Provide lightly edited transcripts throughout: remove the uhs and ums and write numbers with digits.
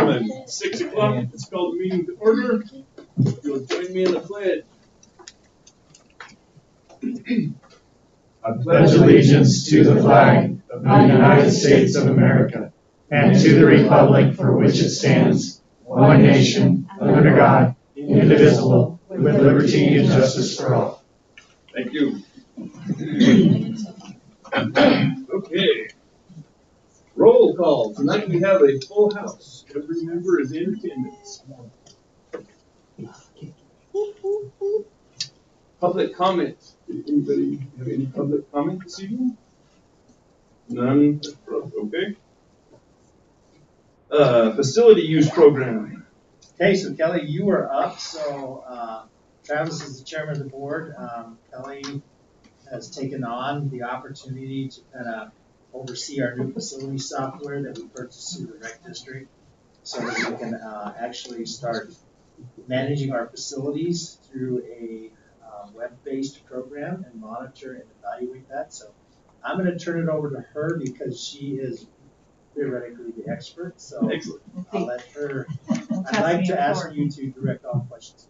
gentlemen, 6 o'clock, let's call the meeting to order. If you'll join me in the pledge. I pledge allegiance to the flag of the United States of America and to the republic for which it stands, one nation, under God, indivisible, with liberty and justice for all. Thank you. Okay. Roll call. Tonight we have a full house. Every member is in attendance. Public comment. Did anybody have any public comment this evening? None. Okay. Facility use program. Okay, so Kelly, you are up. So Travis is the chairman of the board. Kelly has taken on the opportunity to kind of oversee our new facility software that we purchased through the rec district, so that we can actually start managing our facilities through a web-based program and monitor and evaluate that. So I'm going to turn it over to her because she is theoretically the expert. So Excellent. I'll let her. I'd like to ask you to direct all questions.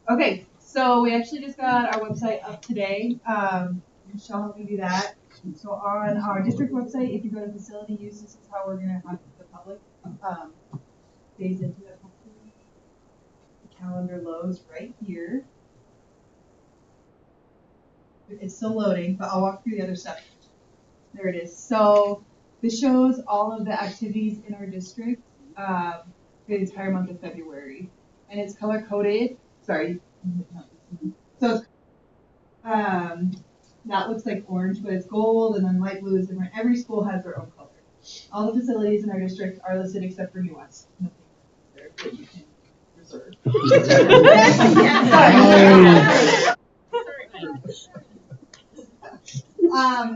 Okay, so we actually just got our website up today. Michelle helped me do that. So on our district website, if you go to facility use, this is how we're going to have the public phase into it. Hopefully, the calendar loads right here. It's still loading, but I'll walk through the other stuff. There it is. So this shows all of the activities in our district for the entire month of February, and it's color coded. Sorry. So that looks like orange, but it's gold, and then light blue is different. Every school has their own color. All the facilities in our district are listed except for US. Nothing there that you can reserve.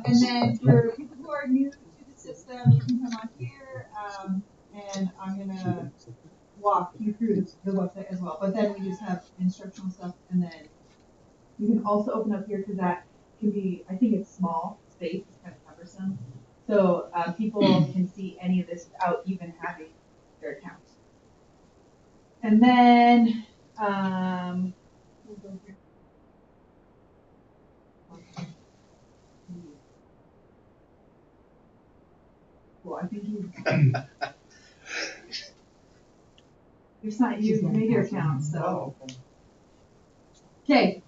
And then for people who are new to the system, you can come on here, and I'm gonna walk you through the website as well. But then we just have instructional stuff, and then you can also open up here because that can be, I think it's small space, it's kind of cumbersome. So people can see any of this without even having their account. And then we'll go here. Well, I think you. It's not you made your account, so. Okay.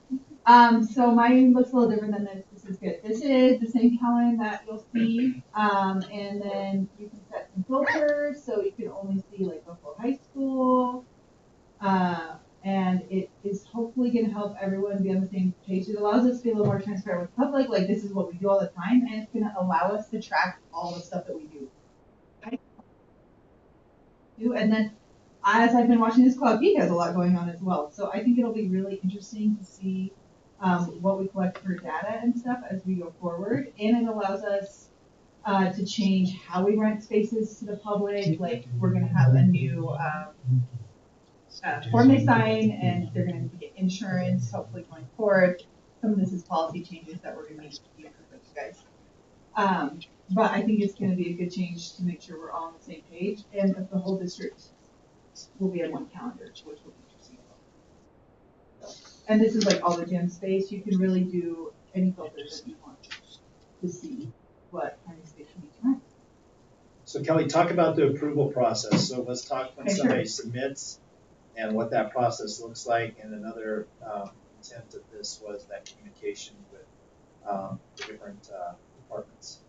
So mine looks a little different than this. This is good. This is the same calendar that you'll see. And then you can set some filters so you can only see like local high school. And it is hopefully going to help everyone be on the same page. It allows us to be a little more transparent with the public. Like this is what we do all the time, and it's going to allow us to track all the stuff that we do. And then as I've been watching this, Cloud Geek has a lot going on as well. So I think it'll be really interesting to see what we collect for data and stuff as we go forward. And it allows us to change how we rent spaces to the public. Like we're going to have a new form they sign, and they're going to get insurance hopefully going forward. Some of this is policy changes that we're going to need to do for you guys. But I think it's going to be a good change to make sure we're all on the same page, and that the whole district will be on one calendar, which will be interesting. And this is like all the gym space. You can really do any filters that you want to see what kind of space you need to rent. So Kelly, talk about the approval process. So let's talk when somebody submits and what that process looks like. And another intent of this was that communication with the different departments.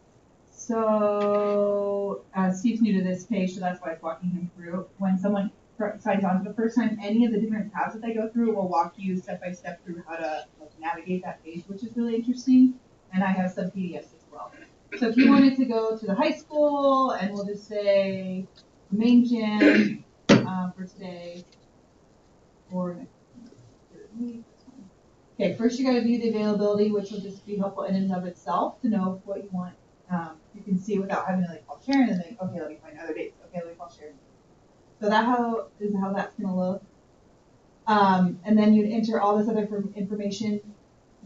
So Steve's new to this page, so that's why I'm walking him through. When someone signs on for the first time, any of the different tabs that they go through will walk you step by step through how to navigate that page, which is really interesting. And I have some PDFs as well. So if you wanted to go to the high school, and we'll just say the main gym for today, or next week. Okay, first you got to view the availability, which will just be helpful in and of itself to know what you want. You can see without having to like call Sharon and think, okay, let me find other dates. Okay, let me call Sharon. So that is how that's going to look. And then you'd enter all this other information.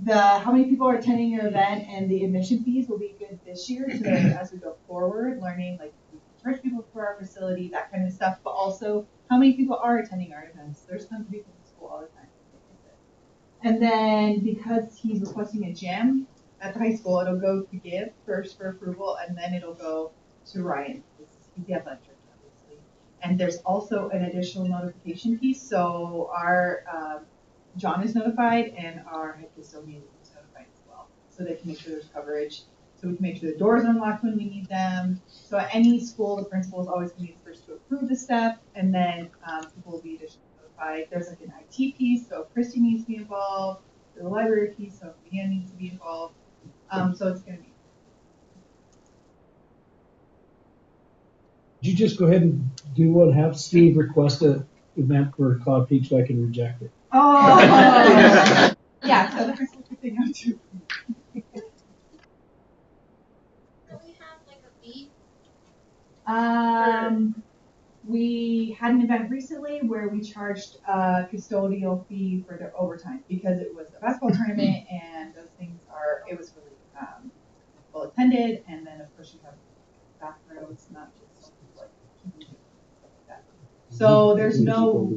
How many people are attending your event and the admission fees will be good this year, so that as we go forward, learning like encourage people to our facility, that kind of stuff, but also how many people are attending our events. There's tons of people in school all the time. And then because he's requesting a gym at the high school, it'll go to Give first for approval, and then it'll go to Ryan. He's the athletic director, obviously. And there's also an additional notification piece. So our John is notified, and our head custodian is notified as well, so they can make sure there's coverage. So we can make sure the doors are unlocked when we need them. So at any school, the principal is always going to be the first to approve the step, and then people will be additionally notified. There's like an IT piece, so if Christy needs to be involved. There's a library piece, so if Leanne needs to be involved. So it's going to be. Could you just go ahead and do one? Have Steve request an event for Cloud Peak so I can reject it. Oh! Yeah, so the principal could say no too. We had an event recently where we charged a custodial fee for their overtime because it was a basketball tournament and those things it was really well attended, and then of course you have back rows, not just like stuff like that. So there's no,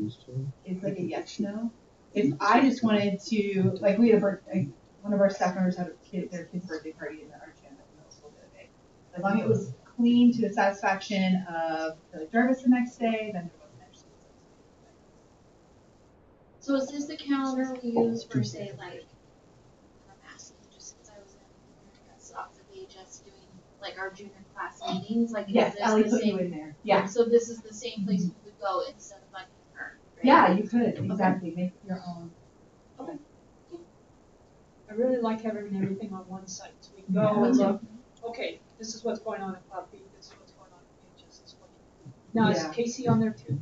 it's like a yes, no. If I just wanted to, like we had one of our staff members had their kid's birthday party in our gym at the middle school the other day. As long as it was clean to the satisfaction of the service the next day, then there wasn't actually. So is this the calendar we use for, say, like, I'm asking just because I was off the VHS doing like our junior class meetings? Like, Yes, is Ellie this the put you same? in there. Yeah. So this is the same place we would go instead of like her. Right? Yeah, you could exactly make your own. Okay. I really like having everything on one site, so we can go and look, okay, this is what's going on at Cloud Peak, this is what's going on at VHS, this is what. Now, Yeah. is Casey on there too?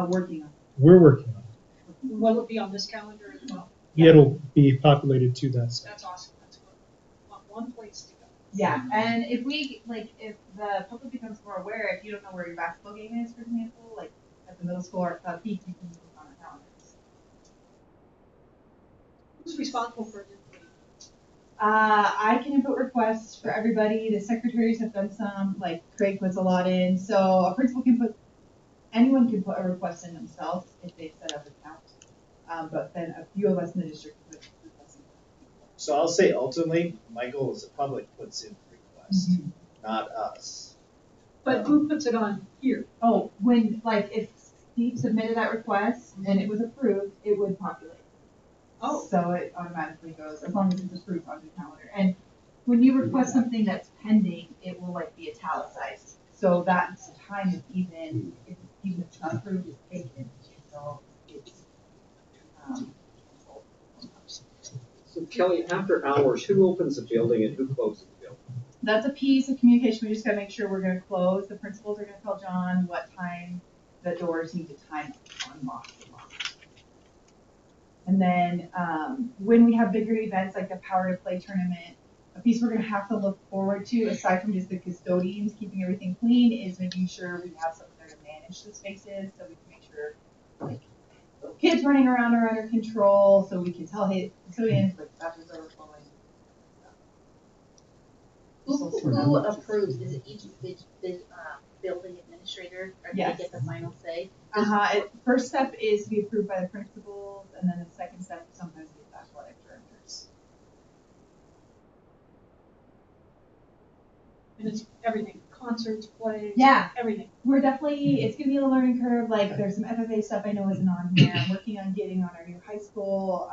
Working on it. We're working on it. Will it be on this calendar as well? It'll be populated to that site. That's awesome, that's good. Want one place to go. Yeah, and if the public becomes more aware, if you don't know where your basketball game is, for example, like at the middle school or at Cloud Peak, you can look on our calendars. Who's responsible for it? I can input requests for everybody. The secretaries have done some, like Craig puts a lot in. So a principal anyone can put a request in themselves if they set up an account. But then a few of us in the district can put requests in. So I'll say ultimately, my goal is the public puts in the request, not us. But who puts it on here? Oh, if Steve submitted that request and it was approved, it would populate. Oh. So it automatically goes, as long as it's approved on the calendar. And when you request something that's pending, it will like be italicized. So that time is even if it's approved, it's taken. So it's So Kelly, after hours, who opens the building and who closes the building? that's a piece of communication. We just gotta make sure we're gonna close. The principals are gonna tell John what time the doors need to time unlock. And then when we have bigger events like the Power to Play tournament, a piece we're gonna have to look forward to, aside from just the custodians keeping everything clean, is making sure we have someone there to manage the spaces, so we can make sure like little kids running around are under control, so we can tell custodians like bathrooms are overflowing. Who approves? Is it each building administrator, or do Yes. they get the final say? First step is to be approved by the principals, and then the second step sometimes is the athletic directors. And it's everything, concerts, plays. Yeah. Everything. We're definitely, it's gonna be a learning curve. Like there's some FFA stuff I know isn't on here. I'm working on getting on our new high school,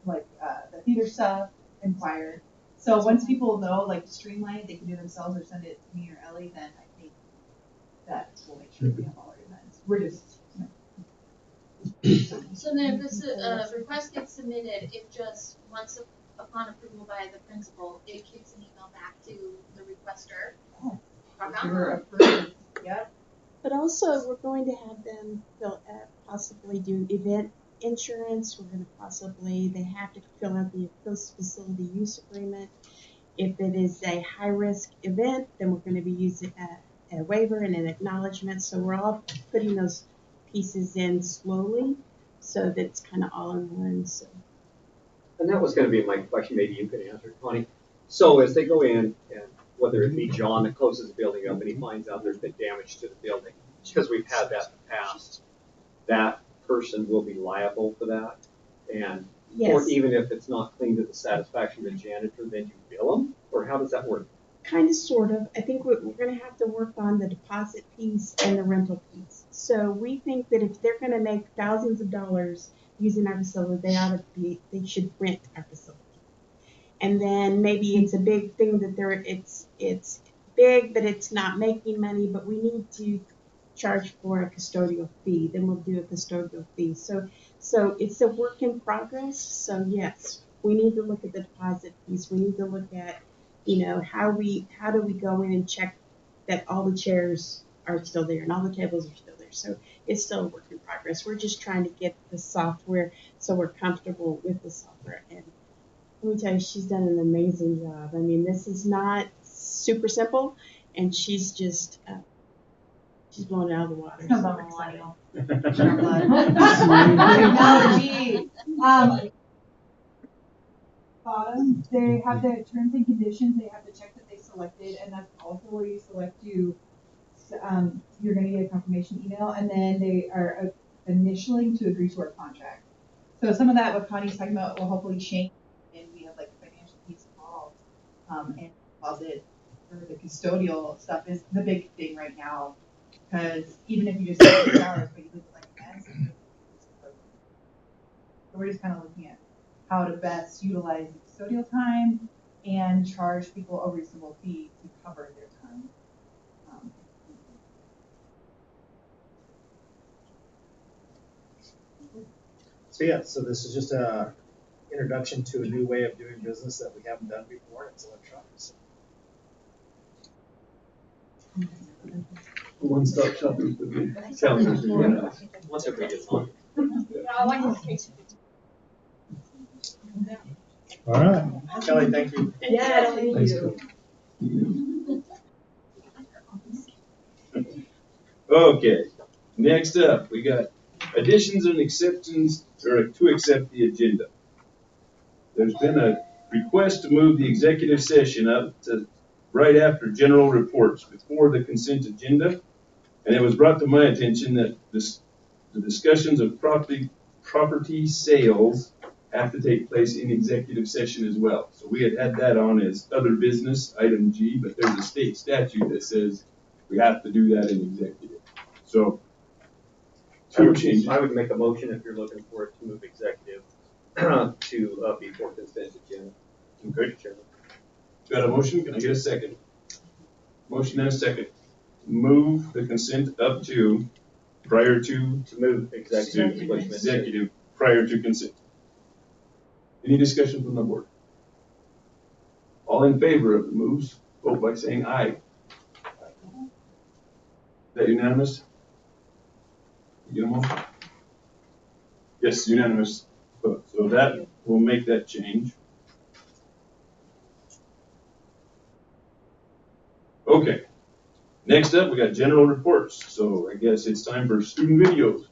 the theater stuff and choir. So once people know, like streamline it, they can do it themselves or send it to me or Ellie, then I think that will make sure we have all our events. We're just, So then if this request gets submitted, it just, once upon approval by the principal, it kicks an email back to the requester. we're approved. Yep. But also, we're going to have them possibly do event insurance. We're going to they have to fill out the post-facility use agreement. If it is a high-risk event, then we're going to be using a waiver and an acknowledgement. So we're all putting those pieces in slowly so that it's kind of all in one. So. And that was going to be my question. Maybe you could answer, Connie. So as they go in and whether it be John that closes the building up and he finds out there's been damage to the building, because we've had that in the past, that person will be liable for that. And, or Yes, even if it's not clean to the satisfaction of the janitor, then you bill them? Or how does that work? kind of, sort of. I think we're gonna have to work on the deposit piece and the rental piece. So we think that if they're gonna make thousands of dollars using our facility, they should rent our facility. And then maybe it's a big thing that it's big, but it's not making money, but we need to charge for a custodial fee, then we'll do a custodial fee. So it's a work in progress. So yes, we need to look at the deposit piece. We need to look at, how do we go in and check that all the chairs are still there and all the tables are still there. So it's still a work in progress. We're just trying to get the software so we're comfortable with the software. And let me tell you, she's done an amazing job. I mean, this is not super simple, and she's just she's blown it out of the water. Comes So on we're excited. Technology. Bottom, they have the terms and conditions, they have to check that they selected, and that's also where you select you're gonna get a confirmation email, and then they are initialing to agree to our contract. So some of that, what Connie's talking about, will hopefully change, and we have like the financial piece involved, and deposit for the custodial stuff is the big thing right now. Because even if you just take 6 hours, but you leave it like a mess, so we're just kind of looking at how to best utilize the custodial time and charge people a reasonable fee to cover their time. So yeah, so this is just a introduction to a new way of doing business that we haven't done before. It's electronic. So One-stop shopping for the calendars. Yeah. Once everybody gets on. Yeah, I like this case. All right. Kelly, thank you. Yeah, thank Thanks, you. Okay, next up, we got additions and acceptance, or to accept the agenda. There's been a request to move the executive session up to right after general reports, before the consent agenda. And it was brought to my attention that the discussions of property sales have to take place in executive session as well. So we had that on as other business, item G, but there's a state statute that says we have to do that in executive. So, two changes. I would make a motion if you're looking for it to move executive to before consent agenda. Okay. Got a motion? Can I get a second? Motion and a second. Move the consent up to prior to move executive prior to consent. Any discussion from the board? All in favor of the moves, vote by saying aye. Is that unanimous? You get them all? Yes, unanimous. So that will make that change. Okay. Next up, we got general reports. So I guess it's time for student videos.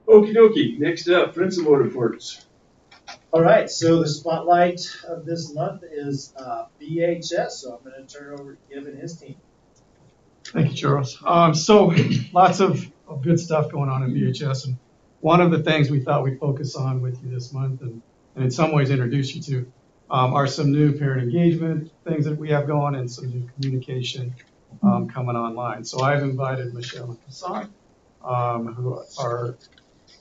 Okie dokie, next up, principal reports. All right, so the spotlight of this month is BHS, so I'm going to turn it over to Gibb and his team. Thank you, Charles. So lots of good stuff going on in VHS, and one of the things we thought we'd focus on with you this month, and in some ways introduce you to, are some new parent engagement things that we have going and some new communication coming online. So I've invited Michelle and Hassan, who are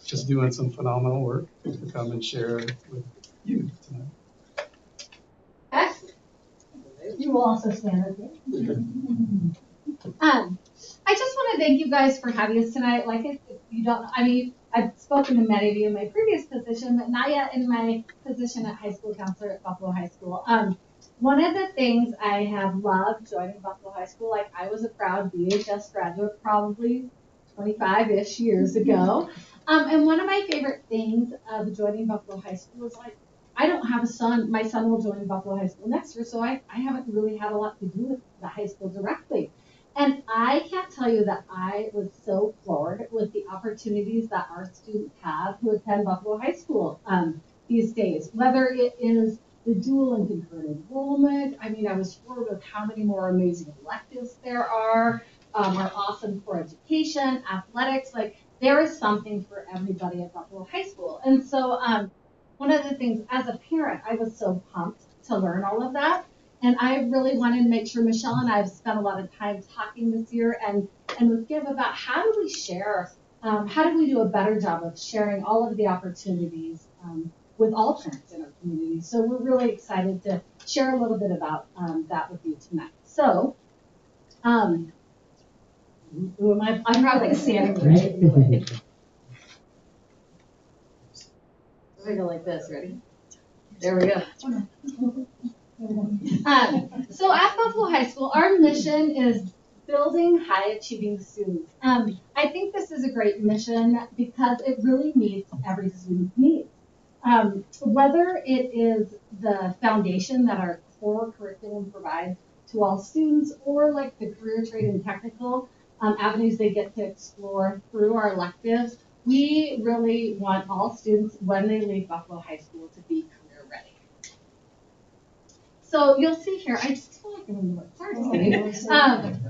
just doing some phenomenal work, to come and share with you tonight. You will also stand with me. I just want to thank you guys for having us tonight. Like, if you don't, I mean, I've spoken to many of you in my previous position, but not yet in my position at high school counselor at Buffalo High School. One of the things I have loved joining Buffalo High School, like I was a proud BHS graduate probably 25-ish years ago. And one of my favorite things of joining Buffalo High School is like, I don't have a son. My son will join Buffalo High School next year, so I haven't really had a lot to do with the high school directly. And I can't tell you that I was so floored with the opportunities that our students have who attend Buffalo High School these days, whether it is the dual and concurrent enrollment. I mean, I was floored with how many more amazing electives there are, our awesome core education, athletics. Like, there is something for everybody at Buffalo High School. And so one of the things, as a parent, I was so pumped to learn all of that. And I really wanted to make sure Michelle and I have spent a lot of time talking this year and with Gibb about how do we share, how do we do a better job of sharing all of the opportunities with all parents in our community. So we're really excited to share a little bit about that with you tonight. So, I'm probably standing right. We're gonna go like this, ready? There we go. So at Buffalo High School, our mission is building high achieving students. I think this is a great mission because it really meets every student's needs. Whether it is the foundation that our core curriculum provides to all students, or like the career, trade, and technical avenues they get to explore through our electives, we really want all students, when they leave Buffalo High School, to be career ready. So you'll see here, I just feel like I'm in the work. Sorry,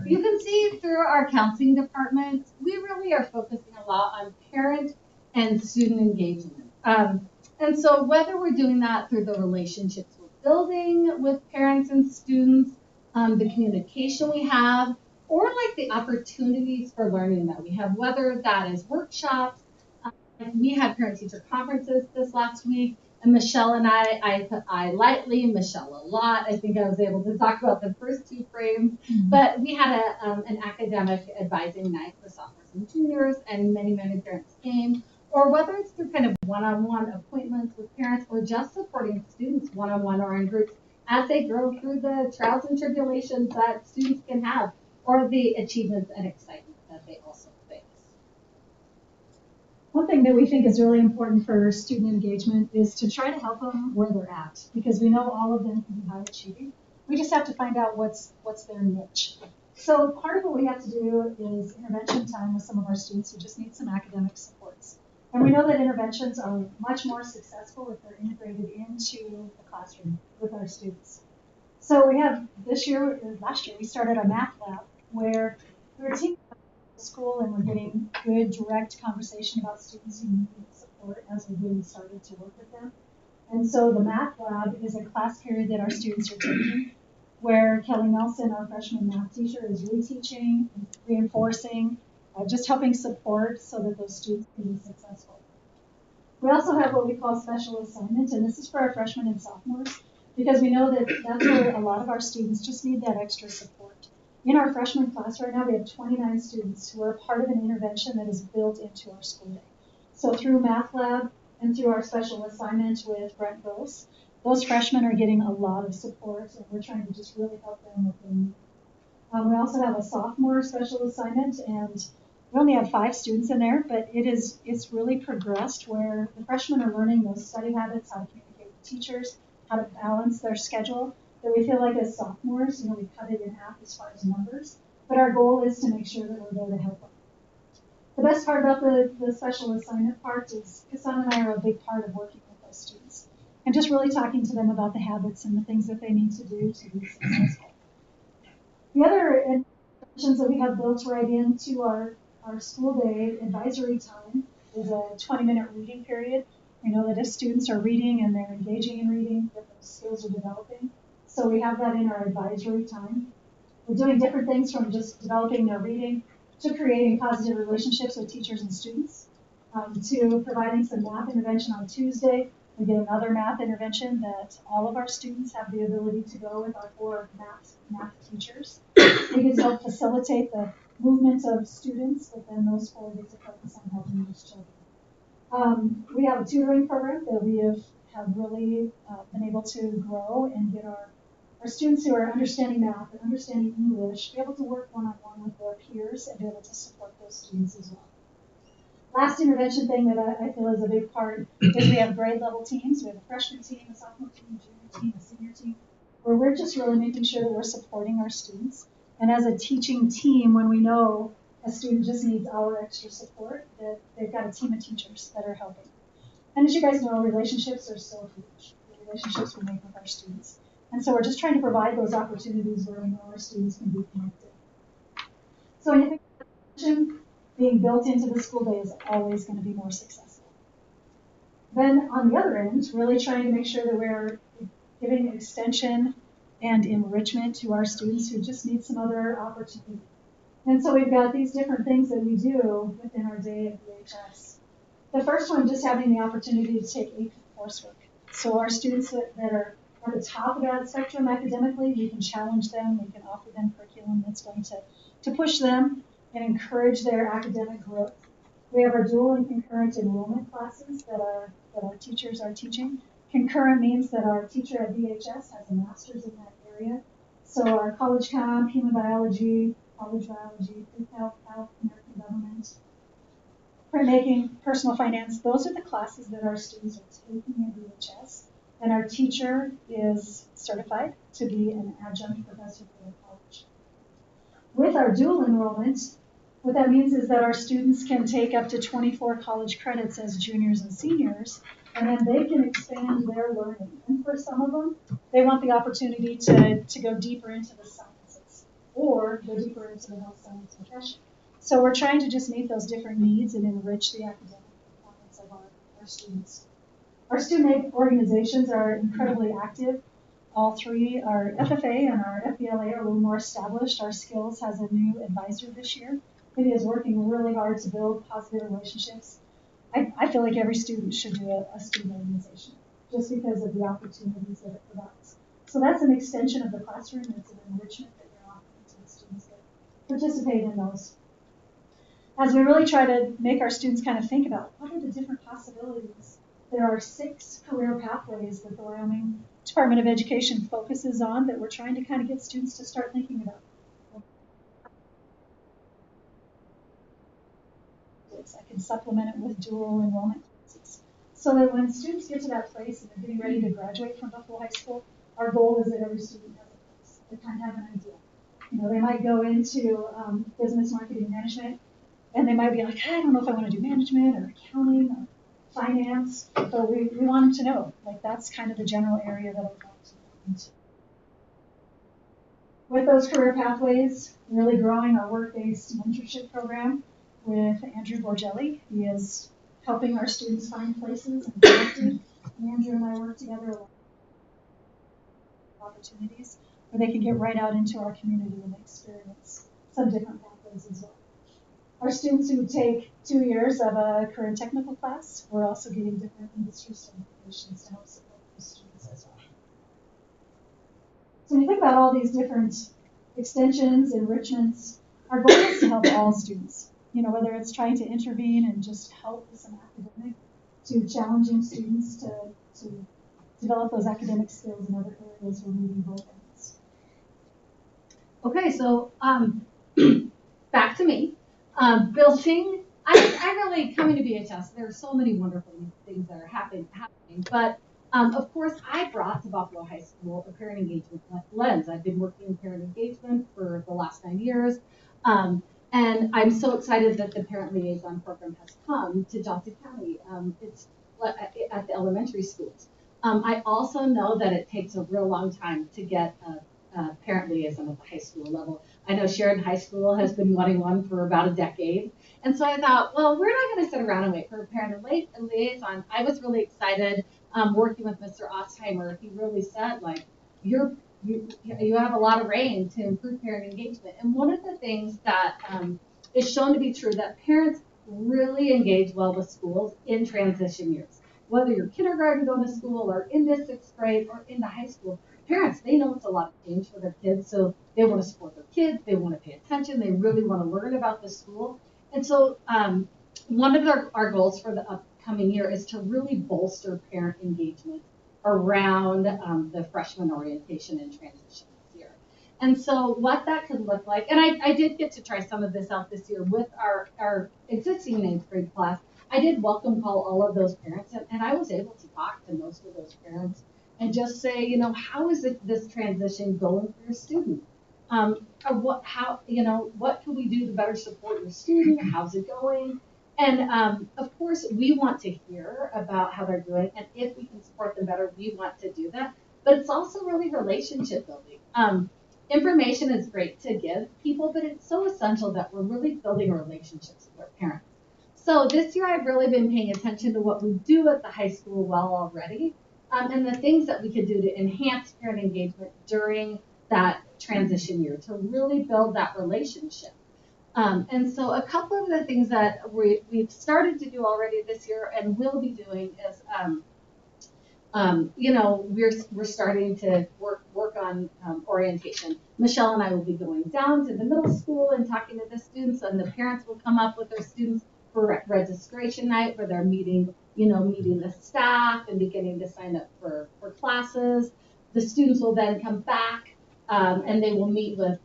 you can see through our counseling department, we really are focusing a lot on parent and student engagement. And so whether we're doing that through the relationships we're building with parents and students, the communication we have, or like the opportunities for learning that we have, whether that is workshops. We had parent-teacher conferences this last week, and Michelle and I put I lightly, Michelle a lot. I think I was able to talk about the first two frames, but we had an academic advising night for sophomores and juniors, and many parents came. Or whether it's through kind of one-on-one appointments with parents, or just supporting students one-on-one or in groups as they grow through the trials and tribulations that students can have, or the achievements and excitement that they also face. One thing that we think is really important for student engagement is to try to help them where they're at, because we know all of them can be high achieving. We just have to find out what's their niche. So part of what we have to do is intervention time with some of our students who just need some academic supports. And we know that interventions are much more successful if they're integrated into the classroom with our students. So we have last year, we started a math lab where we were teaming up with school and we're getting good direct conversation about students who need support as we're getting started to work with them. And so the math lab is a class period that our students are taking where Kelly Nelson, our freshman math teacher, is reteaching, reinforcing, just helping support so that those students can be successful. We also have what we call special assignment, and this is for our freshmen and sophomores, because we know that that's where a lot of our students just need that extra support. In our freshman class right now, we have 29 students who are part of an intervention that is built into our school day. So through Math Lab and through our special assignment with Brent Gross, those freshmen are getting a lot of support, and we're trying to just really help them with their needs. We also have a sophomore special assignment, and we only have 5 students in there, but it's really progressed where the freshmen are learning those study habits, how to communicate with teachers, how to balance their schedule. That we feel like as sophomores, we cut it in half as far as numbers, but our goal is to make sure that we're there to help them. The best part about the special assignment part is Kassan and I are a big part of working with those students and just really talking to them about the habits and the things that they need to do to be successful. The other interventions that we have built right into our school day advisory time is a 20-minute reading period. We know that if students are reading and they're engaging in reading, that those skills are developing. So we have that in our advisory time. We're doing different things from just developing their reading to creating positive relationships with teachers and students, to providing some math intervention on Tuesday. We get another math intervention that all of our students have the ability to go with our 4 math teachers. We get to help facilitate the movement of students, but then those 4 get to focus on helping those children. We have a tutoring program that we have really been able to grow and get our students who are understanding math and understanding English be able to work one-on-one with their peers and be able to support those students as well. Last intervention thing that I feel is a big part is we have grade level teams. We have a freshman team, a sophomore team, a junior team, a senior team, where we're just really making sure that we're supporting our students. And as a teaching team, when we know a student just needs our extra support, that they've got a team of teachers that are helping. And as you guys know, relationships are so huge, the relationships we make with our students. And so we're just trying to provide those opportunities where we know our students can be connected. So anything being built into the school day is always going to be more successful. Then on the other end, really trying to make sure that we're giving extension and enrichment to our students who just need some other opportunity. And so we've got these different things that we do within our day at BHS. The first one, just having the opportunity to take AP coursework. So our students that are at the top of that spectrum academically, we can challenge them, we can offer them curriculum that's going to push them and encourage their academic growth. We have our dual and concurrent enrollment classes that our teachers are teaching. Concurrent means that our teacher at BHS has a master's in that area. So our college comp, human biology, college biology, health, American government, printmaking, personal finance, those are the classes that our students are taking at BHS. And our teacher is certified to be an adjunct professor for the college. With our dual enrollment, what that means is that our students can take up to 24 college credits as juniors and seniors, and then they can expand their learning. And for some of them, they want the opportunity to go deeper into the sciences or go deeper into the health science profession. So we're trying to just meet those different needs and enrich the academic performance of our students. Our student organizations are incredibly active. All 3, our FFA and our FBLA are a little more established. Our Skills has a new advisor this year. He is working really hard to build positive relationships. I feel like every student should do a student organization just because of the opportunities that it provides. So that's an extension of the classroom. It's an enrichment that you're offering to the students that participate in those. As we really try to make our students kind of think about what are the different possibilities, there are 6 career pathways that the Wyoming Department of Education focuses on that we're trying to kind of get students to start thinking about. I can supplement it with dual enrollment classes. So that when students get to that place and they're getting ready to graduate from Buffalo High School, our goal is that every student has a place. They kind of have an idea. They might go into business marketing management, and they might be like, I don't know if I want to do management or accounting or finance, but we want them to know, like, that's kind of the general area that I want to go into. With those career pathways, really growing our work-based mentorship program with Andrew Borgelli. He is helping our students find places and connecting. Andrew and I work together a lot of opportunities where they can get right out into our community and experience some different pathways as well. Our students who take 2 years of a career technical class, we're also getting different industry certifications to help support those students as well. So when you think about all these different extensions, enrichments, our goal is to help all students. whether it's trying to intervene and just help with some academic, to challenging students to develop those academic skills in other areas where maybe both ends. Okay, so back to me. Building, I really, coming to BHS, there are so many wonderful things that are happening, but of course, I brought to Buffalo High School a parent engagement lens. I've been working in parent engagement for the last 9 years, and I'm so excited that the parent liaison program has come to Johnson County. It's at the elementary schools. I also know that it takes a real long time to get a parent liaison at the high school level. I know Sheridan High School has been wanting one for about a decade. And so I thought, well, we're not going to sit around and wait for a parent liaison. I was really excited working with Mr. Ostheimer. He really said, like, you have a lot of reign to improve parent engagement. And one of the things that is shown to be true, that parents really engage well with schools in transition years. Whether you're kindergarten going to school or into 6th grade or into high school, parents, they know it's a lot of change for their kids, so they want to support their kids, they want to pay attention, they really want to learn about the school. And so one of our goals for the upcoming year is to really bolster parent engagement around the freshman orientation and transition this year. And so what that could look like, and I did get to try some of this out this year with our existing 9th grade class. I did welcome call all of those parents, and I was able to talk to most of those parents and just say, how is this transition going for your student? What can we do to better support your student? How's it going? And of course, we want to hear about how they're doing, and if we can support them better, we want to do that. But it's also really relationship building. Information is great to give people, but it's so essential that we're really building relationships with our parents. So this year, I've really been paying attention to what we do at the high school well already, and the things that we could do to enhance parent engagement during that transition year to really build that relationship. And so a couple of the things that we've started to do already this year and will be doing is, we're starting to work on orientation. Michelle and I will be going down to the middle school and talking to the students, and the parents will come up with their students for registration night, where they're meeting the staff and beginning to sign up for classes. The students will then come back and they will meet with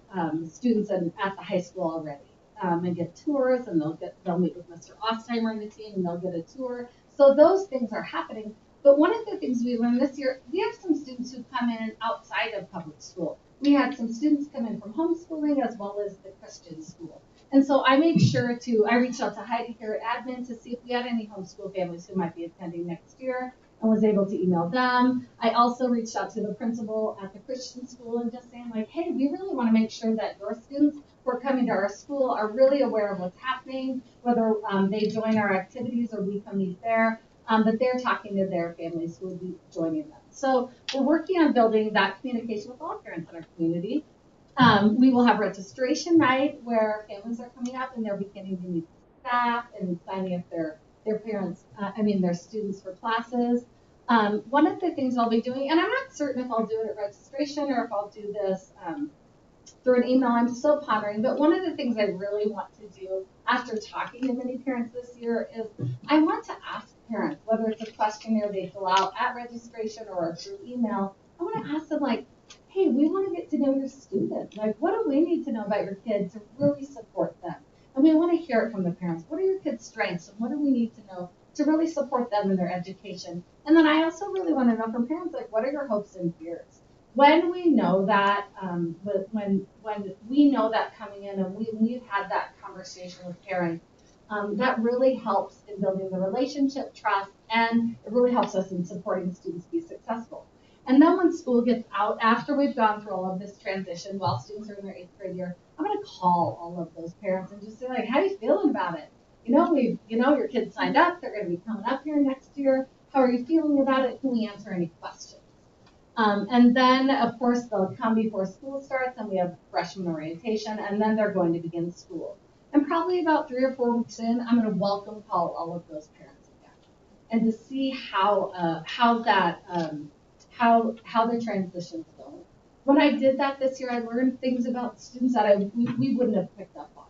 students at the high school already and get tours, and they'll meet with Mr. Ostheimer and the team, and they'll get a tour. So those things are happening. But one of the things we learned this year, we have some students who come in outside of public school. We had some students come in from homeschooling as well as the Christian school. And so I made sure I reached out to Heidi here at admin to see if we had any homeschool families who might be attending next year, and was able to email them. I also reached out to the principal at the Christian school and just saying, like, hey, we really want to make sure that your students who are coming to our school are really aware of what's happening, whether they join our activities or we come meet there, that they're talking to their families who will be joining them. So we're working on building that communication with all parents in our community. We will have registration night where families are coming up and they're beginning to meet staff and signing up their students for classes. One of the things I'll be doing, and I'm not certain if I'll do it at registration or if I'll do this through an email, I'm still pondering, but one of the things I really want to do after talking to many parents this year is I want to ask parents, whether it's a questionnaire they fill out at registration or through email, I want to ask them, like, hey, we want to get to know your student. Like, what do we need to know about your kid to really support them? And we want to hear it from the parents. What are your kids' strengths, and what do we need to know to really support them in their education? And then I also really want to know from parents, like, what are your hopes and fears? When we know that, when we know that coming in, and we've had that conversation with parents, that really helps in building the relationship, trust, and it really helps us in supporting students be successful. And then when school gets out, after we've gone through all of this transition, while students are in their 8th grade year, I'm going to call all of those parents and just say, like, how are you feeling about it? Your kids signed up. They're going to be coming up here next year. How are you feeling about it? Can we answer any questions? And then, of course, they'll come before school starts, and we have freshman orientation, and then they're going to begin school. And probably about 3 or 4 weeks in, I'm going to welcome call all of those parents again, and to see how the transition's going. When I did that this year, I learned things about students that we wouldn't have picked up on.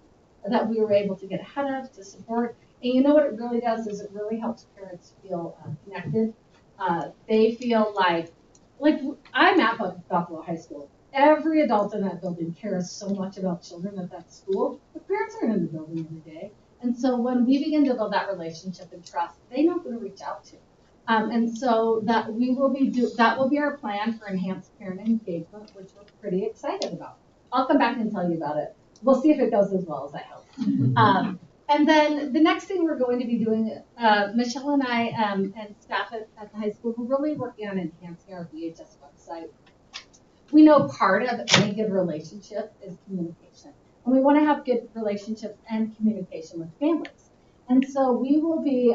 that we were able to get ahead of, to support. And you know what it really does is it really helps parents feel connected. They feel like I'm at Buffalo High School. Every adult in that building cares so much about children at that school. The parents aren't in the building every day. And so when we begin to build that relationship and trust, they know who to reach out to. And so that will be our plan for enhanced parent engagement, which we're pretty excited about. I'll come back and tell you about it. We'll see if it goes as well as I hope. And then the next thing we're going to be doing, Michelle and I and staff at the high school, we're really working on enhancing our VHS website. We know part of any good relationship is communication. And we want to have good relationships and communication with families. And so we will be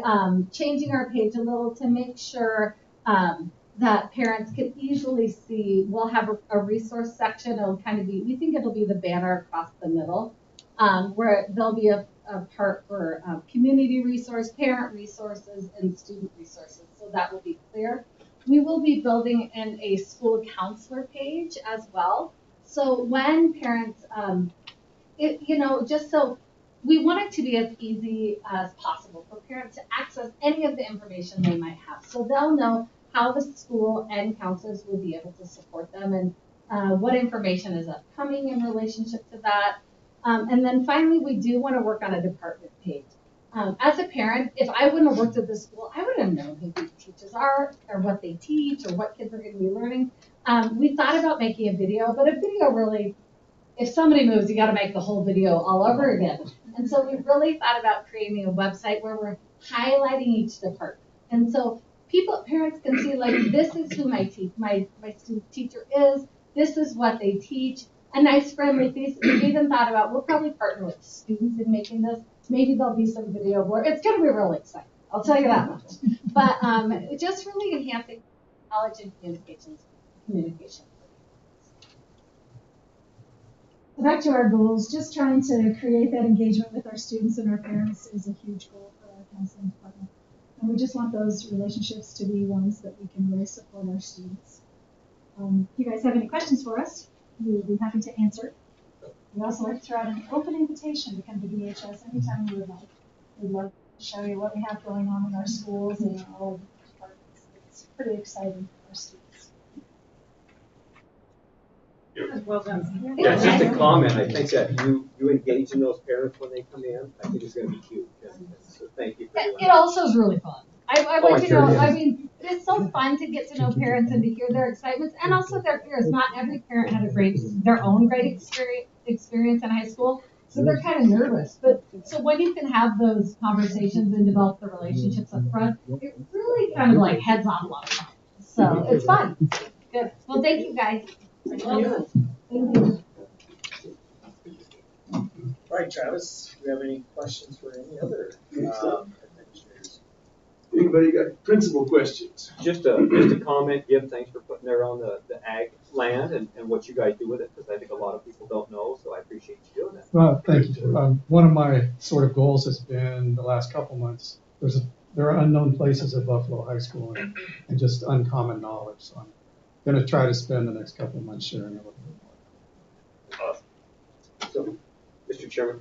changing our page a little to make sure that parents can easily see. We'll have a resource section. It'll kind of be, we think it'll be the banner across the middle, where there'll be a part for community resource, parent resources, and student resources. So that will be clear. We will be building in a school counselor page as well. So when parents, just so we want it to be as easy as possible for parents to access any of the information they might have. So they'll know how the school and counselors will be able to support them and what information is upcoming in relationship to that. And then finally, we do want to work on a department page. As a parent, if I wouldn't have worked at this school, I wouldn't have known who these teachers are or what they teach or what kids are going to be learning. We thought about making a video, but a video really, if somebody moves, you got to make the whole video all over again. And so we really thought about creating a website where we're highlighting each department. And so parents can see, like, this is who my student teacher is. This is what they teach. A nice friendly face. We've even thought about, we'll probably partner with students in making this. Maybe there'll be some video blur. It's going to be really exciting. I'll tell you that much. But just really enhancing knowledge and communication. Back to our goals, just trying to create that engagement with our students and our parents is a huge goal for our counseling department. And we just want those relationships to be ones that we can really support our students. If you guys have any questions for us, we would be happy to answer. We also like to throw out an open invitation to come to VHS anytime you would like. We'd love to show you what we have going on in our schools and all of the departments. It's pretty exciting for our students. Well done. Yeah, just a comment. I think that you engage in those parents when they come in. I think it's going to be cute. So thank you for doing It also is really fun. I want you to know, sure I mean, it's so fun to get to know parents and to hear their excitements and also their fears. Not every parent had their own great experience in high school, so they're kind of nervous. But so when you can have those conversations and develop the relationships up front, it really kind of like heads on a lot of fun. So it's fun. Good. Well, thank you guys. Well done. Thank you. All right, Travis, do you have any questions for any other administrators? Anybody got principal questions? Just a comment, Jim, thanks for putting there on the ag land and what you guys do with it, because I think a lot of people don't know, so I appreciate you doing that. Well, thank you. One of my sort of goals has been the last couple months, there are unknown places at Buffalo High School and just uncommon knowledge. So I'm going to try to spend the next couple of months sharing a little bit more. So, Mr. Chairman,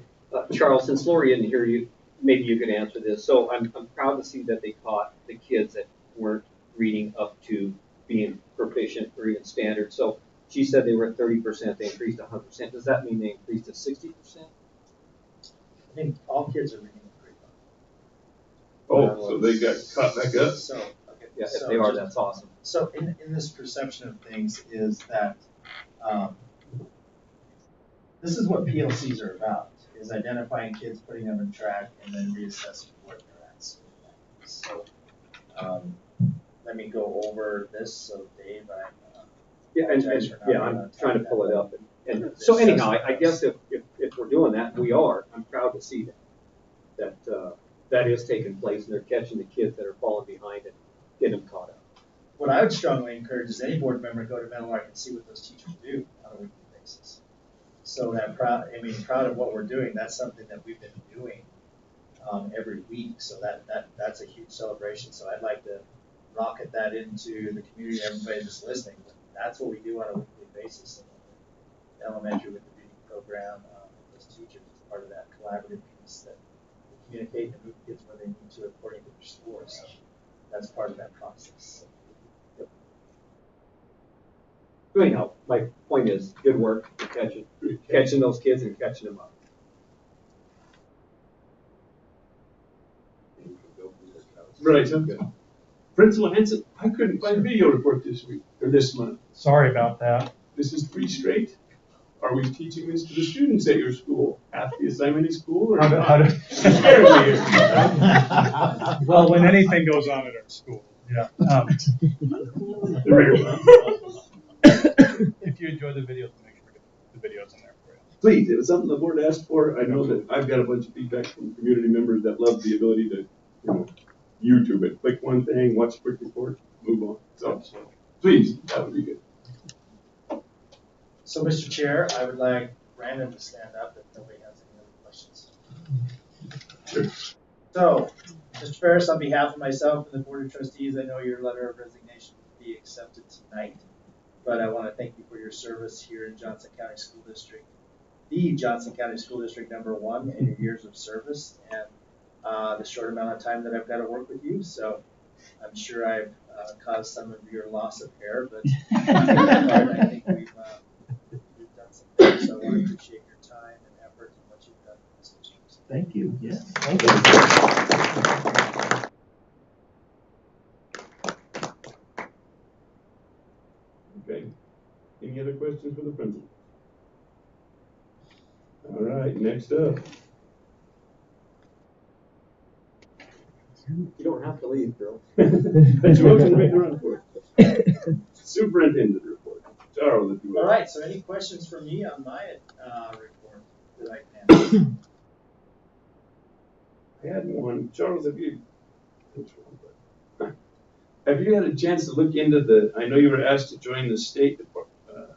Charles, since Lori isn't here, maybe you could answer this. So I'm proud to see that they caught the kids that weren't reading up to being proficient or even standard. So she said they were at 30%, they increased to 100%. Does that mean they increased to 60%? I think all kids are reading the grade Oh, so they got caught back up? So, okay. Yeah, if So they are, just- that's awesome. So in this perception of things is that this is what PLCs are about, is identifying kids, putting them in track, and then reassessing where they're at. So let me go over this. So Dave, I'm trying to pull it up. And so anyhow, I guess if we're doing that, we are. I'm proud to see that is taking place, and they're catching the kids that are falling behind and getting them caught up. What I would strongly encourage is any board member to go to Meadowlark and see what those teachers do on a weekly basis. So that proud of what we're doing. That's something that we've been doing every week. So that's a huge celebration. So I'd like to rocket that into the community, everybody that's listening. That's what we do on a weekly basis. Elementary with the reading program, with those teachers. part of that collaborative piece that we communicate and move kids where they need to according to their scores. So that's part of that process. Anyhow, my point is, good work, catching those kids and catching them up. Right, okay. Principal Henson, I couldn't find a video report this week, or this month. Sorry about that. This is 3 straight? Are we teaching this to the students at your school? Half the assignment is school, or not? Well, when anything goes on at our school, yeah. If you enjoy the videos, make sure to get the videos in there for you. Please, it was something the board asked for. I know that I've got a bunch of feedback from community members that love the ability to, YouTube it. Click one thing, watch a quick report, move on. So, please, that would be good. So, Mr. Chair, I would like Brandon to stand up if nobody has any other questions. Sure. So, Mr. Ferris, on behalf of myself and the Board of Trustees, I know your letter of resignation will be accepted tonight, but I want to thank you for your service here in Johnson County School District, the Johnson County School District #1, and your years of service and the short amount of time that I've got to work with you. So, I'm sure I've caused some of your loss of hair, but I think we've done some things. So I want to appreciate your time and effort and what you've done in this district. Thank you. Yes. Thank you. Okay. Any other questions for the principal? All right, next up. You don't have to leave, Bill. That's your motion right around for it. Superintendent report. Charles, if you will. All right, so any questions for me on my report that I can answer? I had one. Charles, have you had a chance to look into I know you were asked to join the State Department,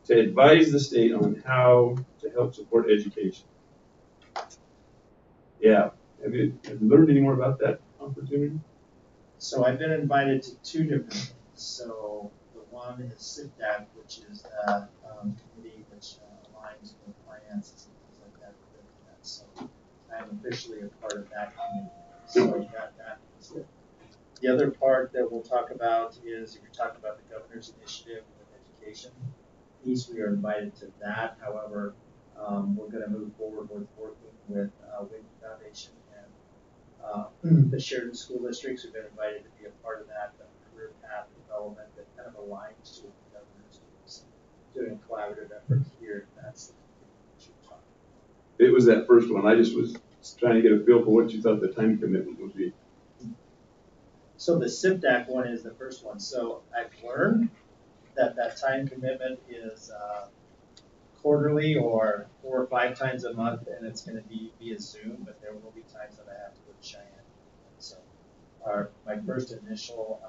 to advise the state on how to help support education. Yeah. Have you learned any more about that opportunity? So I've been invited to 2 different things. So the one is SIPDAC, which is the committee which aligns with finances and things like that. So I'm officially a part of that committee. So that is it. The other part that we'll talk about is, if you're talking about the governor's initiative with education piece, we are invited to that. However, we're going to move forward with working with Whitney Foundation and the Sheridan School Districts. We've been invited to be a part of that career path development that kind of aligns to what the governor's doing a collaborative effort here. That's the thing that you're talking about. It was that first one. I just was trying to get a feel for what you thought the time commitment would be. So the SIPDAC one is the first one. So I've learned that time commitment is quarterly or 4 or 5 times a month, and it's going to be via Zoom, but there will be times that I have to go to Cheyenne. So my first initial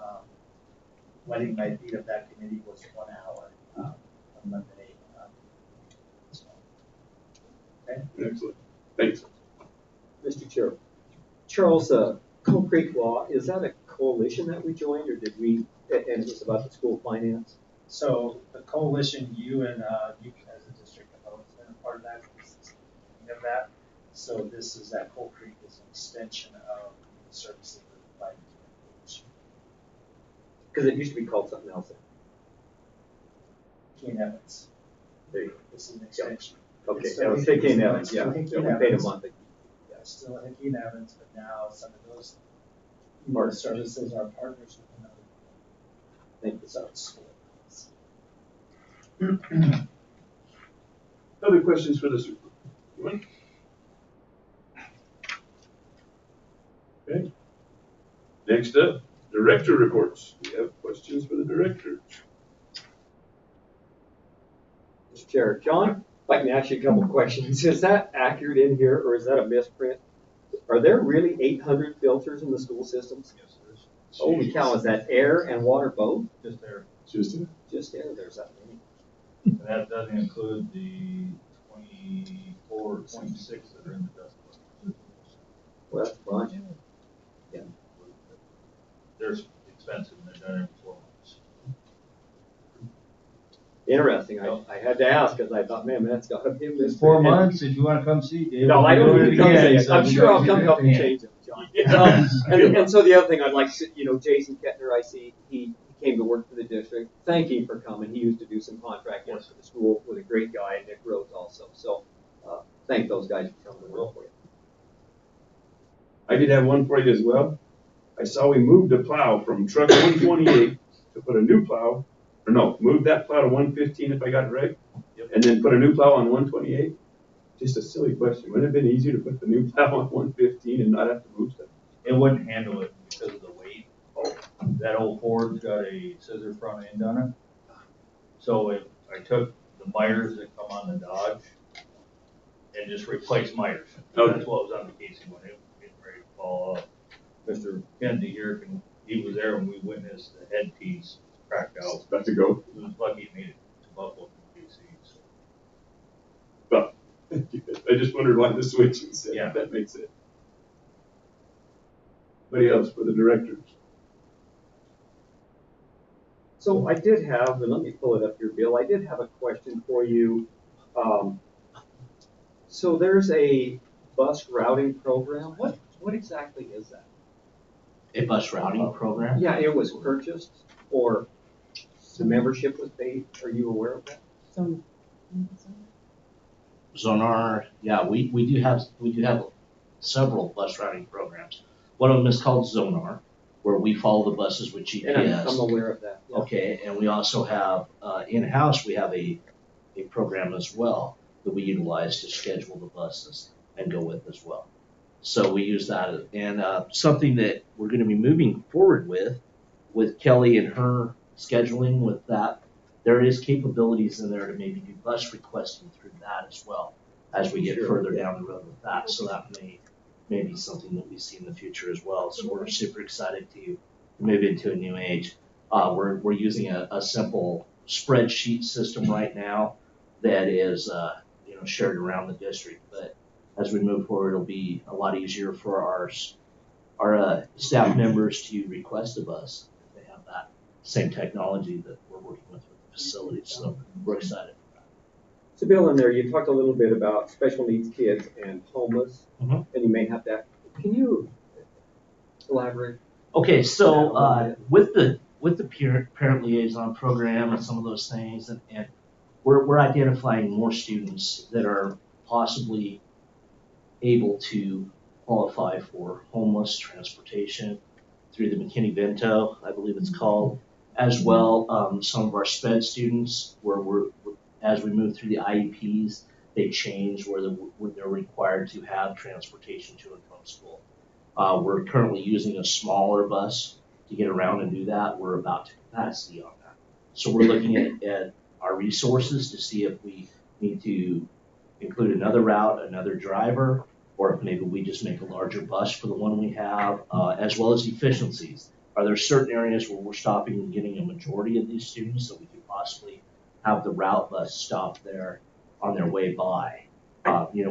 wetting my feet of that committee was 1 hour on Monday. Okay. Excellent. Thanks. Mr. Chair, Charles, Coal Creek Law, is that a coalition that we joined, or did we, and it's about the school finance? So the coalition, you and you as a district have always been a part of that. This is the beginning of that. So this is that Coal Creek is an extension of the services that are provided to the coalition. Because it used to be called something else. Keen Evans. There you go. This is an extension. Okay, that was Keen Evans, yeah. We paid a month. Yeah, still at Keen Evans, but now some of those more services are partners with another. Thank you. So it's Other questions for the superintendent? Okay. Next up, director reports. We have questions for the director. Mr. Chair, John, if I can ask you a couple of questions. Is that accurate in here, or is that a misprint? Are there really 800 filters in the school systems? Yes, there is. Holy cow, is that air and water both? Just air. Just air, there's that many. And that doesn't include the 24 or 26 that are in the dust bowl. Well, that's fine. Yeah. They're expensive and they're done every 4 months. Interesting. I had to ask because I thought, man, that's got to be a mystery. 4 months, if you wanna come see Dave. No, I don't need to come again, see it. so I'm we sure don't I'll come need help you to- change it, John. And so the other thing I'd like to, Jason Kettner, I see, he came to work for the district. Thank him for coming. He used to do some contract work for the school with a great guy, Nick Rhodes also. So, thank those guys for coming to work for you. I did have one for you as well. I saw we moved a plow from truck 128 to put a new plow, or no, move that plow to 115 if I got it right, and then put a new plow on 128. Just a silly question. Wouldn't it have been easier to put the new plow on 115 and not have to move stuff? It wouldn't handle it because of the weight. That old Ford's got a scissor front end on it. So if I took the mires that come on the Dodge and just replaced mires. Okay. That's what was on the casing when it was getting ready to fall off. Mr. Kennedy here, he was there when we witnessed the headpiece cracked out. About to go. He was lucky he made it to Buffalo from KC. So. Well, I just wondered why the switch was set. Yeah. That makes sense. Anybody else for the directors? So I did have, and let me pull it up here, Bill. I did have a question for you. So there's a bus routing program. What exactly is that? A bus routing program? Yeah, it was purchased or the membership was paid. Are you aware of that? Zonar, yeah, we do have several bus routing programs. One of them is called Zonar, where we follow the buses with GPS. And I'm aware of that. Yeah. Okay, and we also have in-house, we have a program as well that we utilize to schedule the buses and go with as well. So we use that, and something that we're going to be moving forward with Kelly and her scheduling with that, there is capabilities in there to maybe do bus requesting through that as well as we get further down the road with that. So that may be something that we see in the future as well. So we're super excited to move into a new age. We're using a simple spreadsheet system right now that is shared around the district, but as we move forward, it'll be a lot easier for our staff members to request a bus if they have that same technology that we're working with the facilities. So we're excited for that. So Bill, in there, you talked a little bit about special needs kids and homeless, and you may have that. Can you elaborate? Okay, so with the parent liaison program and some of those things, and we're identifying more students that are possibly able to qualify for homeless transportation through the McKinney-Vento, I believe it's called, as well some of our SPED students where as we move through the IEPs, they change where they're required to have transportation to and from school. We're currently using a smaller bus to get around and do that. We're about to capacity on that. So we're looking at our resources to see if we need to include another route, another driver, or if maybe we just make a larger bus for the one we have, as well as efficiencies. Are there certain areas where we're stopping and getting a majority of these students so we could possibly have the route bus stop there on their way by,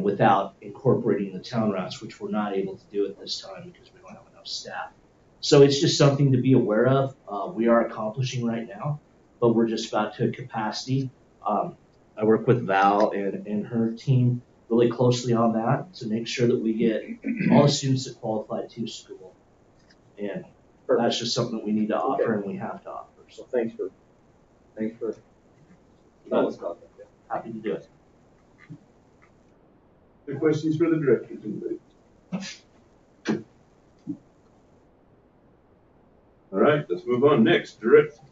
without incorporating the town routes, which we're not able to do at this time because we don't have enough staff. So it's just something to be aware of. We are accomplishing right now, but we're just about to capacity. I work with Val and her team really closely on that to make sure that we get all the students that qualify to school. And that's just something that we need to offer and we have to offer. So thanks for telling us about that. Happy to do it. Any questions for the directors, anybody? All right, let's move on. Next,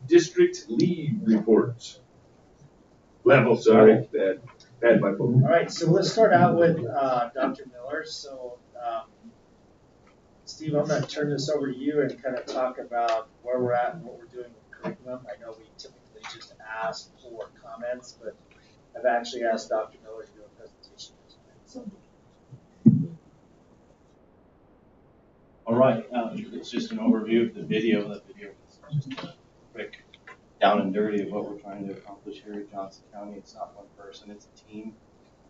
district lead reports. Sorry, bad my phone. All right, so let's start out with Dr. Miller. So, Steve, I'm going to turn this over to you and kind of talk about where we're at and what we're doing with curriculum. I know we typically just ask for comments, but I've actually asked Dr. Miller to do a presentation. All right, it's just an overview of the video. That video is just a quick down and dirty of what we're trying to accomplish here at Johnson County. It's not one person, it's a team.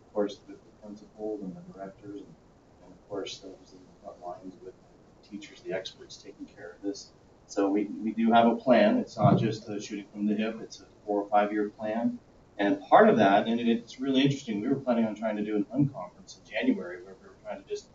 Of course, with the principals and the directors, and of course, those in the front lines with the teachers, the experts taking care of this. So we do have a plan. It's not just shooting from the hip. It's a 4 or 5 year plan. And part of that, and it's really interesting, we were planning on trying to do an unconference in January where we were trying to just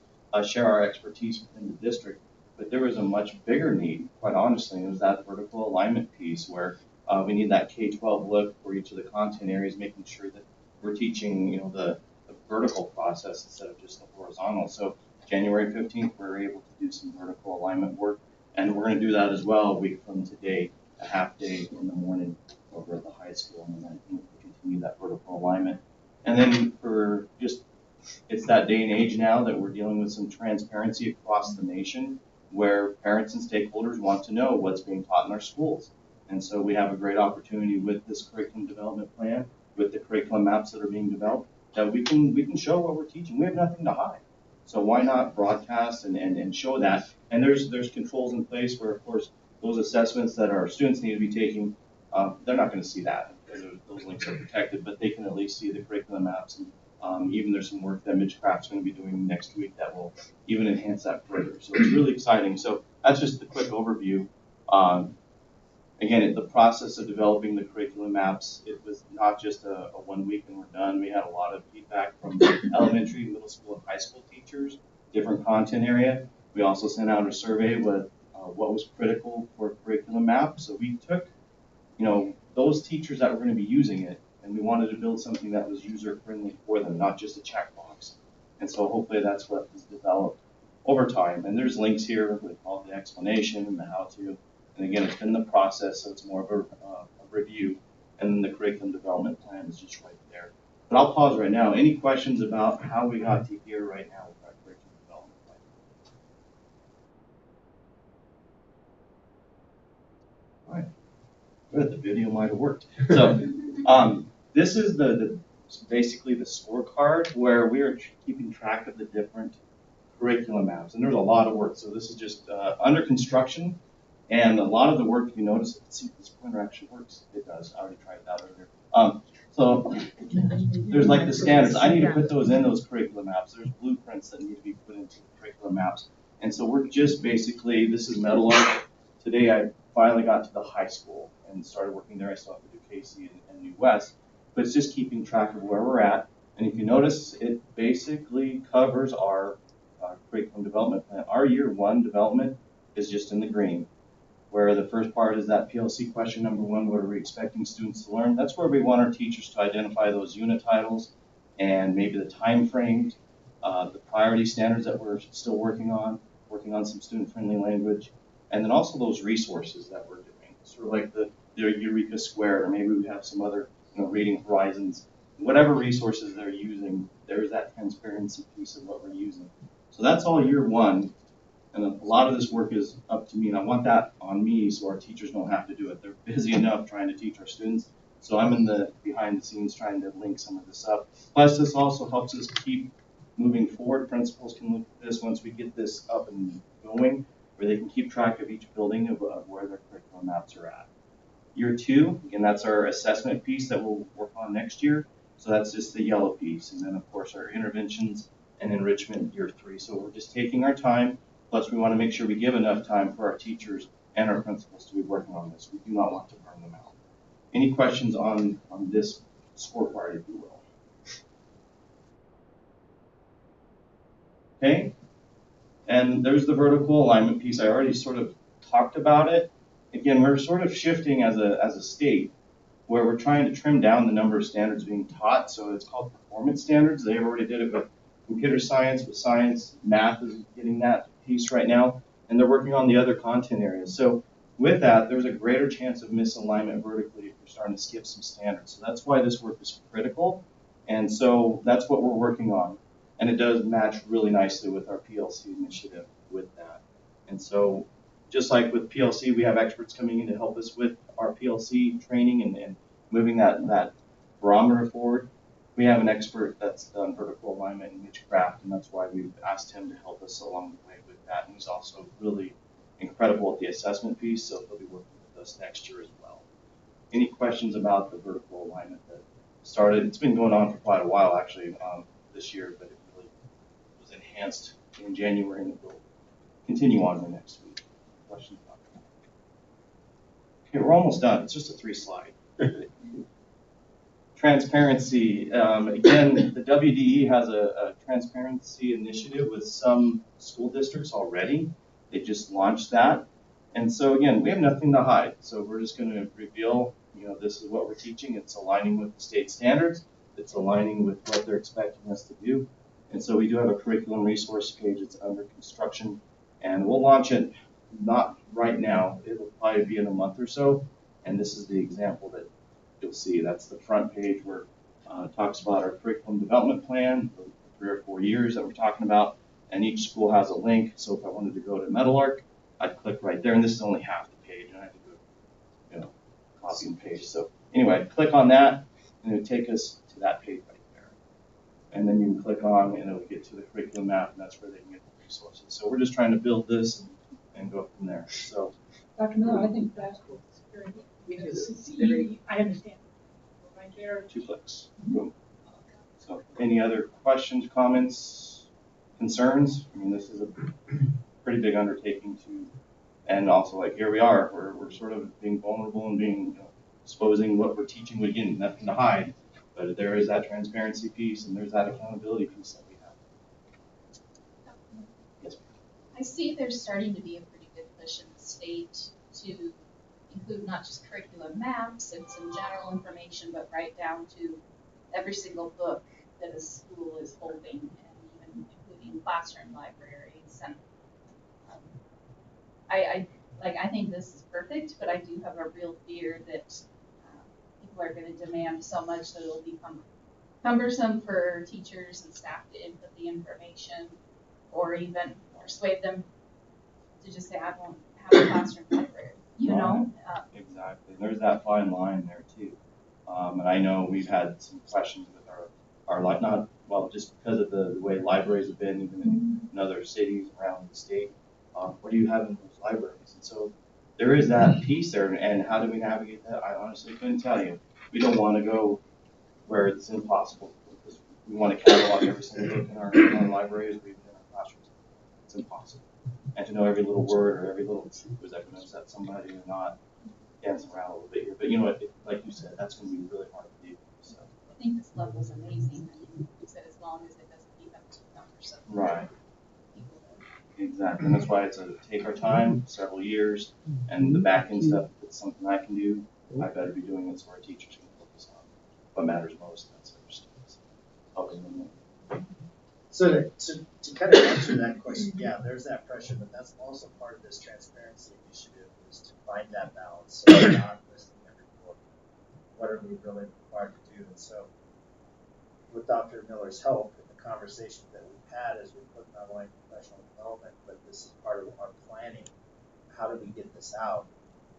share our expertise within the district. But there was a much bigger need, quite honestly. It was that vertical alignment piece where we need that K-12 look for each of the content areas, making sure that we're teaching, the vertical process instead of just the horizontal. So January 15th, we were able to do some vertical alignment work, and we're going to do that as well a week from today, a half day in the morning over at the high school, and then continue that vertical alignment. And then for just, it's that day and age now that we're dealing with some transparency across the nation, where parents and stakeholders want to know what's being taught in our schools. And so we have a great opportunity with this curriculum development plan, with the curriculum maps that are being developed, that we can show what we're teaching. We have nothing to hide. So why not broadcast and show that? And there's controls in place where, of course, those assessments that our students need to be taking, they're not going to see that because those links are protected, but they can at least see the curriculum maps. And even there's some work that Midgecraft's going to be doing next week that will even enhance that further. So it's really exciting. So that's just a quick overview. Again, the process of developing the curriculum maps, it was not just a 1 week and we're done. We had a lot of feedback from elementary, middle school, and high school teachers, different content area. We also sent out a survey with what was critical for a curriculum map. So we took, those teachers that were going to be using it, and we wanted to build something that was user-friendly for them, not just a checkbox. And so hopefully that's what was developed over time. And there's links here with all the explanation and the how-to. And again, it's been the process, so it's more of a review. And then the curriculum development plan is just right there. But I'll pause right now. Any questions about how we got to here right now with our curriculum development plan? All right. Good, the video might have worked. So this is basically the scorecard where we are keeping track of the different curriculum maps. And there's a lot of work. So this is just under construction. And a lot of the work, if you notice, let's see if this pointer actually works. It does. I already tried it out earlier. So there's like the standards. I need to put those in those curriculum maps. There's blueprints that need to be put into the curriculum maps. And so we're just basically, this is metal art. Today I finally got to the high school and started working there. I still have to do Casey and New West. But it's just keeping track of where we're at. And if you notice, it basically covers our curriculum development plan. Our year 1 development is just in the green, where the first part is that PLC question number 1, what are we expecting students to learn? That's where we want our teachers to identify those unit titles and maybe the time frames, the priority standards that we're still working on some student-friendly language, and then also those resources that we're doing, sort of like the Eureka Square, or maybe we have some other, Reading Horizons. Whatever resources they're using, there's that transparency piece of what we're using. So that's all year 1. And a lot of this work is up to me, and I want that on me so our teachers don't have to do it. They're busy enough trying to teach our students. So I'm in the behind the scenes trying to link some of this up. Plus, this also helps us keep moving forward. Principals can look at this once we get this up and going, where they can keep track of each building of where their curriculum maps are at. Year 2, again, that's our assessment piece that we'll work on next year. So that's just the yellow piece. And then, of course, our interventions and enrichment year 3. So we're just taking our time. Plus, we want to make sure we give enough time for our teachers and our principals to be working on this. We do not want to burn them out. Any questions on this scorecard, if you will? Okay. And there's the vertical alignment piece. I already sort of talked about it. Again, we're sort of shifting as a state where we're trying to trim down the number of standards being taught. So it's called performance standards. They already did it with computer science, with science. Math is getting that piece right now, and they're working on the other content areas. So with that, there's a greater chance of misalignment vertically if you're starting to skip some standards. So that's why this work is critical, and so that's what we're working on. And it does match really nicely with our PLC initiative with that. And so just like with PLC, we have experts coming in to help us with our PLC training and moving that barometer forward. We have an expert that's done vertical alignment in Midgecraft, and that's why we've asked him to help us along the way with that. And he's also really incredible at the assessment piece, so he'll be working with us next year as well. Any questions about the vertical alignment that started? It's been going on for quite a while, actually, this year, but it really was enhanced in January, and it will continue on the next week. Questions about that? Okay, we're almost done. It's just a 3-slide. Transparency. Again, the WDE has a transparency initiative with some school districts already. They just launched that. And so again, we have nothing to hide. So we're just going to reveal, this is what we're teaching. It's aligning with the state standards. It's aligning with what they're expecting us to do. And so we do have a curriculum resource page. It's under construction. And we'll launch it not right now. It'll probably be in a month or so. And this is the example that you'll see. That's the front page where it talks about our curriculum development plan for 3 or 4 years that we're talking about. And each school has a link. So if I wanted to go to Metalark, I'd click right there. And this is only half the page. And I have to go, copy and paste. So anyway, click on that, and it'll take us to that page right there. And then you can click on, and it'll get to the curriculum map, and that's where they can get the resources. So we're just trying to build this and go from there. So, Dr. Miller, I think that's very good. Because I understand. Right there. 2 clicks. Boom. So any other questions, comments, concerns? I mean, this is a pretty big undertaking to, and also like here we are, we're sort of being vulnerable and being, exposing what we're teaching. Again, nothing to hide, but there is that transparency piece and there's that accountability piece that we have. Yes. I see there's starting to be a pretty good push in the state to include not just curriculum maps and some general information, but right down to every single book that a school is holding, and even including classroom libraries. And I think this is perfect, but I do have a real fear that people are going to demand so much that it'll become cumbersome for teachers and staff to input the information, or even persuade them to just say, I won't have a classroom library, Exactly. There's that fine line there too. And I know we've had some questions with our just because of the way libraries have been, even in other cities around the state. What do you have in those libraries? And so there is that piece there, and how do we navigate that? I honestly couldn't tell you. We don't want to go where it's impossible, because we want to catalog every single book in our libraries or even in our classrooms. It's impossible. And to know every little word or every little, was that going to upset somebody or not? Dancing around a little bit here, but like you said, that's going to be really hard to do. So I think this level is amazing. I mean, you said as long as it doesn't become too cumbersome. Right. Exactly, and that's why it's take our time, several years, and the back end stuff. If it's something I can do, I better be doing it so our teachers can focus on what matters most. That's their students, helping them. So to kind of answer that question, yeah, there's that pressure, but that's also part of this transparency initiative, is to find that balance. So we're not listing every book. What are we really required to do? And so with Dr. Miller's help and the conversations that we've had as we put not only professional development, but this is part of our planning. How do we get this out?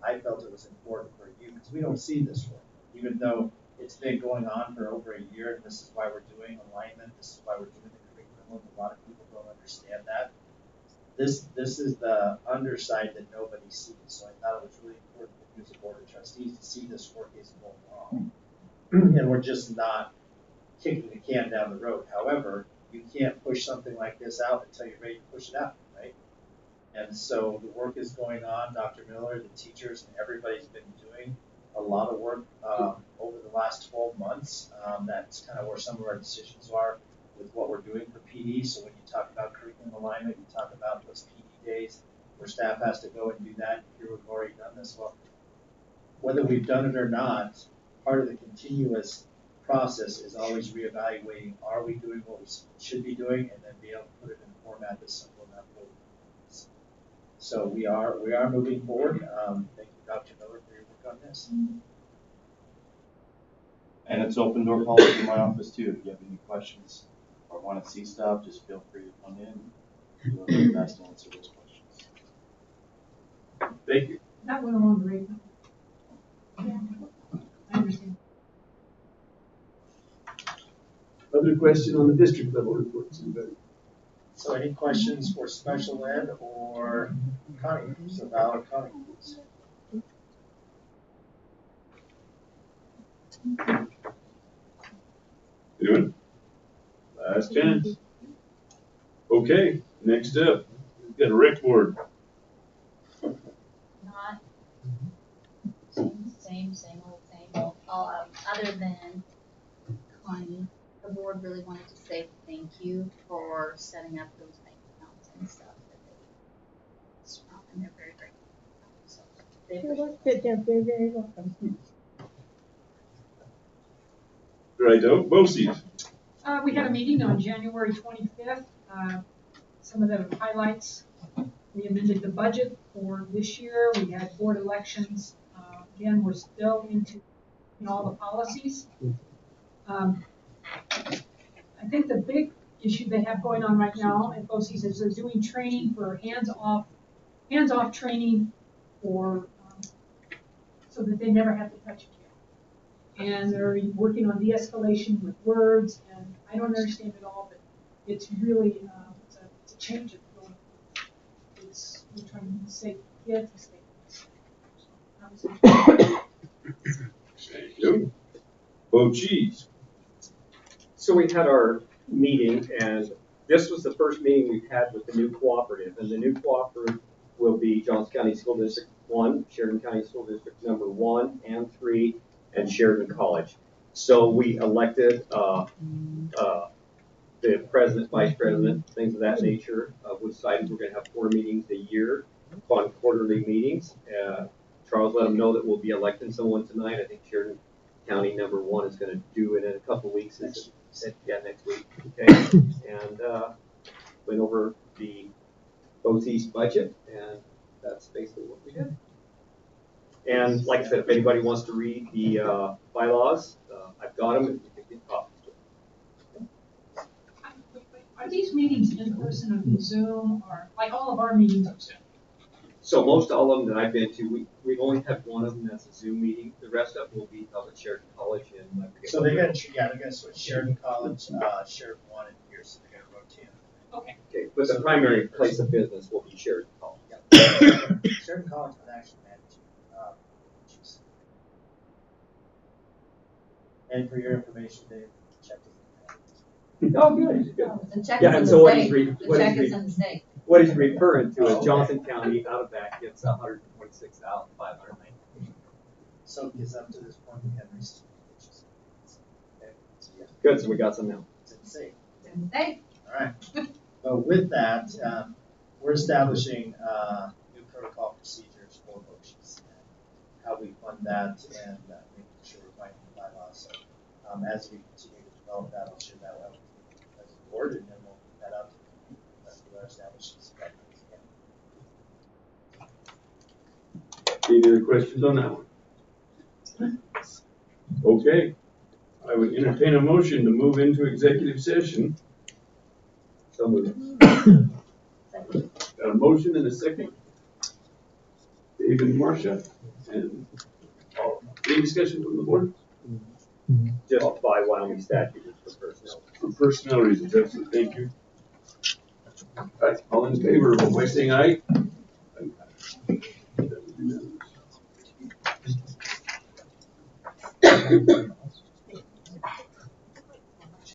I felt it was important for you because we don't see this work, even though it's been going on for over a year, and this is why we're doing alignment. This is why we're doing the curriculum. A lot of people don't understand that. This is the underside that nobody sees. So I thought it was really important for you as a board of trustees to see this work is going on, and we're just not kicking the can down the road. However, you can't push something like this out until you're ready to push it out, right? And so the work is going on. Dr. Miller, the teachers, and everybody's been doing a lot of work over the last 12 months. That's kind of where some of our decisions are with what we're doing for PD. So when you talk about curriculum alignment, you talk about those PD days where staff has to go and do that. Here we've already done this. Well, whether we've done it or not, part of the continuous process is always reevaluating, are we doing what we should be doing, and then be able to put it in a format that's simple enough for us. So we are moving forward. Thank you, Dr. Miller, for your work on this. And it's open door policy in my office too. If you have any questions or want to see stuff, just feel free to come in. We'll do our best to answer those questions. Thank you. That went along great. Yeah. I understand. Other question on the district level reports, anybody? So any questions for special ed or Connie? So Val or Connie, please. Anyone? Last chance. Okay, next up, we've got a rec board. Not same old, other than 2020, the board really wanted to say thank you for setting up those bank accounts and stuff that they, and they're very grateful. So They're very, very welcome. Righto, BOCES. We had a meeting on January 25th. Some of the highlights, we amended the budget for this year. We had board elections. Again, we're still into all the policies. I think the big issue they have going on right now at BOCES is they're doing training for hands-off training for so that they never have to touch a kid. And they're working on de-escalation with words, and I don't understand it all, but it's really it's a change of going. We're trying to save kids and save Thank you. BOCES. So we had our meeting, and this was the first meeting we've had with the new cooperative, and the new cooperative will be Johnson County School District 1, Sheridan County School District number 1 and 3, and Sheridan College. So we elected the president, vice president, things of that nature. We decided we're going to have 4 meetings a year on quarterly meetings. Charles let them know that we'll be electing someone tonight. I think Sheridan County number 1 is going to do it in a couple of weeks. Next week. Okay. And went over the BOCES budget, and that's basically what we did. And like I said, if anybody wants to read the bylaws, I've got them, and you can get copies. Are these meetings in person or Zoom, or like all of our meetings are Zoom? So most all of them that I've been to, we only had one of them that's a Zoom meeting. The rest of them will be held at Sheridan College. And so they're going to switch Sheridan College, Sheridan 1 and here, so they're going to rotate. Okay. Okay, but the primary place of business will be Sheridan College. Yeah. Sheridan College would actually manage issues. And for your information, Dave, check it. Oh, good. The check Yeah, is and in so the what state. he's The check is in the state. what he's referring to is Johnson County out of that gets $126,590. So it gets up to this point, we have recent issues. Okay. So, yeah. Good, so we got some now. It's in the state. It's in the state. All right. But with that, we're establishing new protocol procedures for BOCES and how we fund that and making sure we're finding the bylaws. So as we continue to develop that, I'll share that out as a board, and then we'll put that out to our establishments. Any other questions on that one? Okay. I would entertain a motion to move into executive session. So moved. Got a motion and a second. David and Marcia. And any discussion from the board? Just by Wyoming statute for personnel. For personnel reasons, absolutely. Thank you. All right, all in favor, vote by saying aye.